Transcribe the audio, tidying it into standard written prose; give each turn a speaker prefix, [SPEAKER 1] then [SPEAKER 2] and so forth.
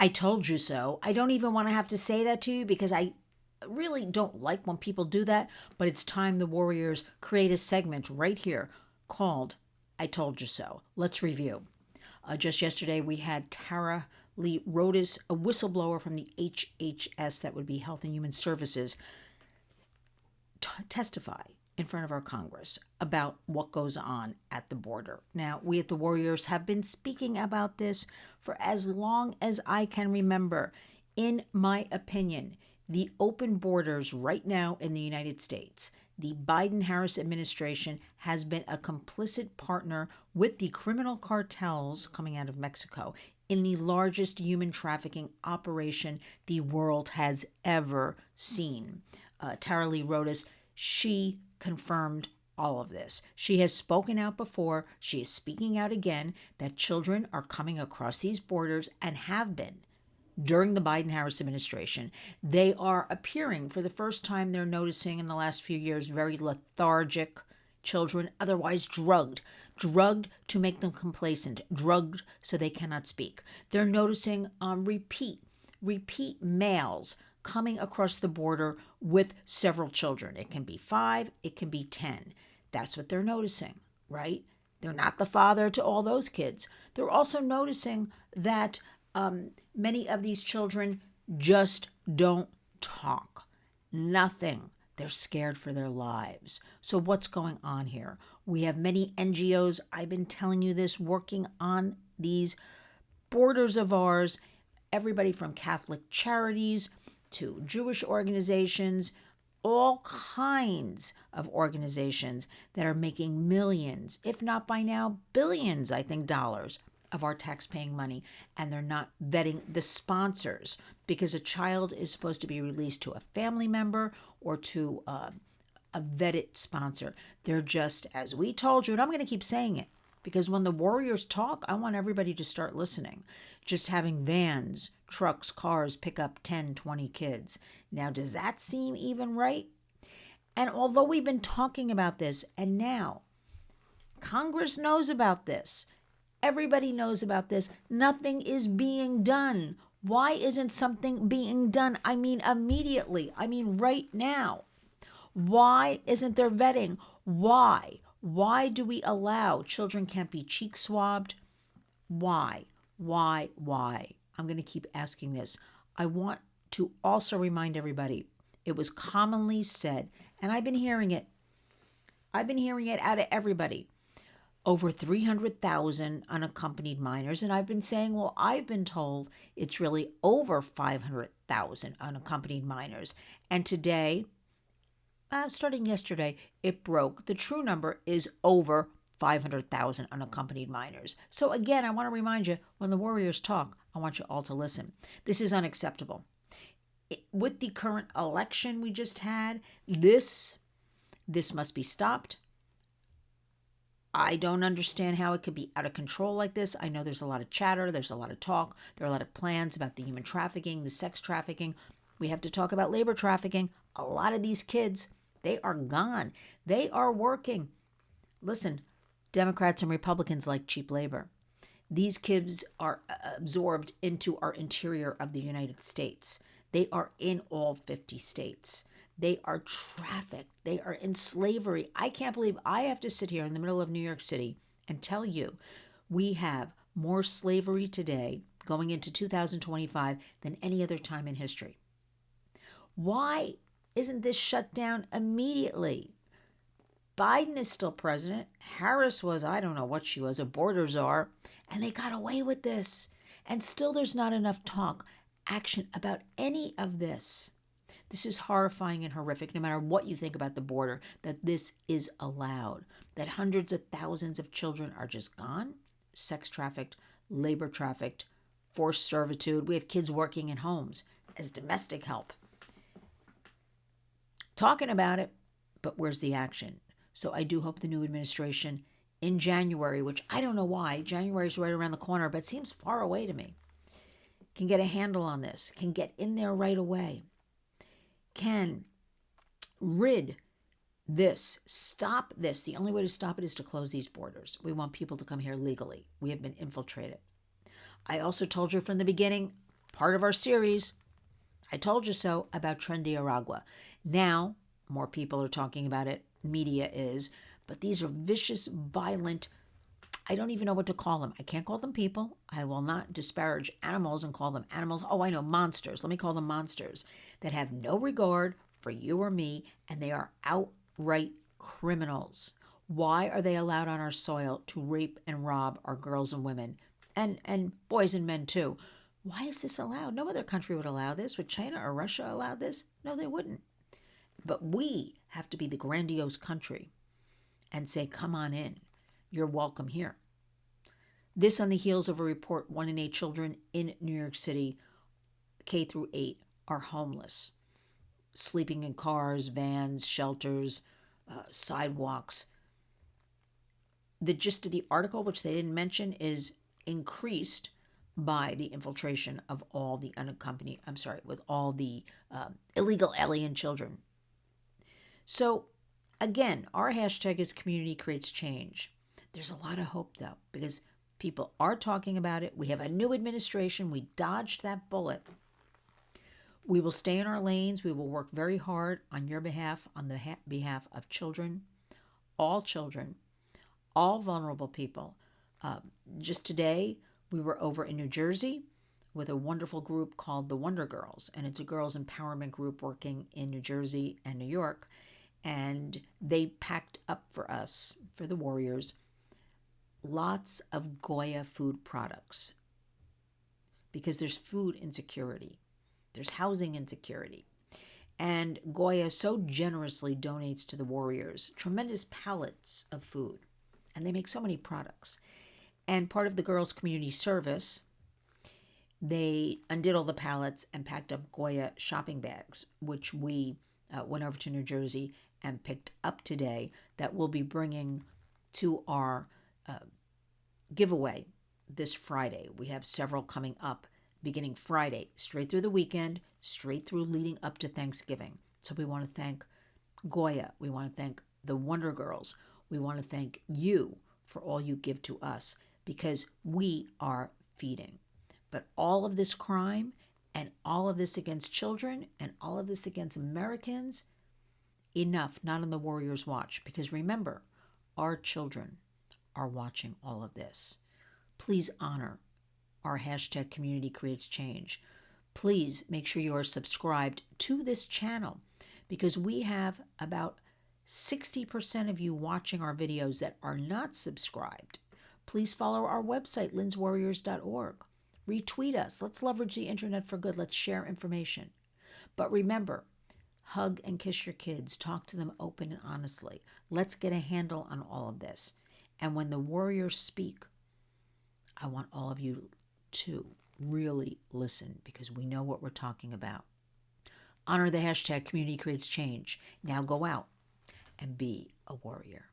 [SPEAKER 1] I told you so. I don't even want to have to say that to you because I really don't like when people do that, but it's time the Warriors create a segment right here called I Told You So. Let's review. Just yesterday, we had Tara Lee Rodas, a whistleblower from the HHS, that would be Health and Human Services, testify in front of our Congress about what goes on at the border. Now, we at the Warriors have been speaking about this for as long as I can remember. In my opinion, the open borders right now in the United States, the Biden-Harris administration has been a complicit partner with the criminal cartels coming out of Mexico in the largest human trafficking operation the world has ever seen. Tara Lee Rodas, she confirmed all of this. She has spoken out before. She is speaking out again that children are coming across these borders and have been during the Biden-Harris administration. They are appearing for the first time. They're noticing in the last few years very lethargic children, otherwise drugged to make them complacent, drugged so they cannot speak. They're noticing repeat males coming across the border with several children. It can be 5, it can be 10. That's what they're noticing, right? They're not the father to all those kids. They're also noticing that many of these children just don't talk. Nothing. They're scared for their lives. So what's going on here? We have many NGOs, I've been telling you this, working on these borders of ours, everybody from Catholic charities to Jewish organizations, all kinds of organizations that are making millions, if not by now billions, I think, dollars of our tax-paying money, and they're not vetting the sponsors, because a child is supposed to be released to a family member or to a vetted sponsor. They're just, as we told you, and I'm going to keep saying it, because when the Warriors talk, I want everybody to start listening. Just having vans, trucks, cars pick up 10, 20 kids. Now, does that seem even right? And although we've been talking about this, and now Congress knows about this, everybody knows about this, nothing is being done. Why isn't something being done? I mean, immediately. I mean, right now. Why isn't there vetting? Why? Why do we allow children can't be cheek swabbed? Why? I'm going to keep asking this. I want to also remind everybody, it was commonly said, and I've been hearing it out of everybody, over 300,000 unaccompanied minors. And I've been saying, well, I've been told it's really over 500,000 unaccompanied minors. And today, starting yesterday, it broke. The true number is over 500,000 unaccompanied minors. So again, I want to remind you, when the Warriors talk, I want you all to listen. This is unacceptable. With the current election we just had, this must be stopped. I don't understand how it could be out of control like this. I know there's a lot of chatter, there's a lot of talk, there are a lot of plans about the human trafficking, the sex trafficking. We have to talk about labor trafficking. A lot of these kids, they are gone. They are working. Listen, Democrats and Republicans like cheap labor. These kids are absorbed into our interior of the United States. They are in all 50 states. They are trafficked. They are in slavery. I can't believe I have to sit here in the middle of New York City and tell you we have more slavery today going into 2025 than any other time in history. Why isn't this shut down immediately? Biden is still president. Harris was, I don't know what she was, a border czar, and they got away with this. And still there's not enough talk, action about any of this. This is horrifying and horrific, no matter what you think about the border, that this is allowed, that hundreds of thousands of children are just gone, sex trafficked, labor trafficked, forced servitude. We have kids working in homes as domestic help. Talking about it, but where's the action? So I do hope the new administration in January, which I don't know why, January is right around the corner, but seems far away to me, can get a handle on this, can get in there right away, can rid this, stop this. The only way to stop it is to close these borders. We want people to come here legally. We have been infiltrated. I also told you from the beginning, part of our series, I told you so, about Trinidad. Now, more people are talking about it, media is, but these are vicious, violent, I don't even know what to call them. I can't call them people. I will not disparage animals and call them animals. Oh, I know, monsters. Let me call them monsters that have no regard for you or me, and they are outright criminals. Why are they allowed on our soil to rape and rob our girls and women, and boys and men too? Why is this allowed? No other country would allow this. Would China or Russia allow this? No, they wouldn't. But we have to be the grandiose country and say, come on in. You're welcome here. This on the heels of a report 1 in 8 children in New York City, K through 8, are homeless, sleeping in cars, vans, shelters, sidewalks. The gist of the article, which they didn't mention, is increased by the infiltration of all the with all the illegal alien children. So, again, our hashtag is Community Creates Change. There's a lot of hope, though, because people are talking about it. We have a new administration. We dodged that bullet. We will stay in our lanes. We will work very hard on your behalf, on the behalf of children, all vulnerable people. Just today, we were over in New Jersey with a wonderful group called the Wonder Girls, and it's a girls' empowerment group working in New Jersey and New York. And they packed up for us, for the Warriors, lots of Goya food products because there's food insecurity, there's housing insecurity. And Goya so generously donates to the Warriors tremendous pallets of food, and they make so many products. And part of the girls' community service, they undid all the pallets and packed up Goya shopping bags, which we went over to New Jersey and picked up today, that we'll be bringing to our giveaway this Friday. We have several coming up beginning Friday, straight through the weekend, straight through leading up to Thanksgiving. So we want to thank Goya. We want to thank the Wonder Girls. We want to thank you for all you give to us, because we are feeding. But all of this crime and all of this against children and all of this against Americans, enough, not on the Warriors' watch. Because remember, our children are watching all of this. Please honor our hashtag Community Creates Change. Please make sure you are subscribed to this channel, because we have about 60% of you watching our videos that are not subscribed. Please follow our website, lynswarriors.org. Retweet us. Let's leverage the internet for good. Let's share information. But remember, hug and kiss your kids. Talk to them open and honestly. Let's get a handle on all of this. And when the Warriors speak, I want all of you to really listen, because we know what we're talking about. Honor the hashtag Community Creates Change. Now go out and be a warrior.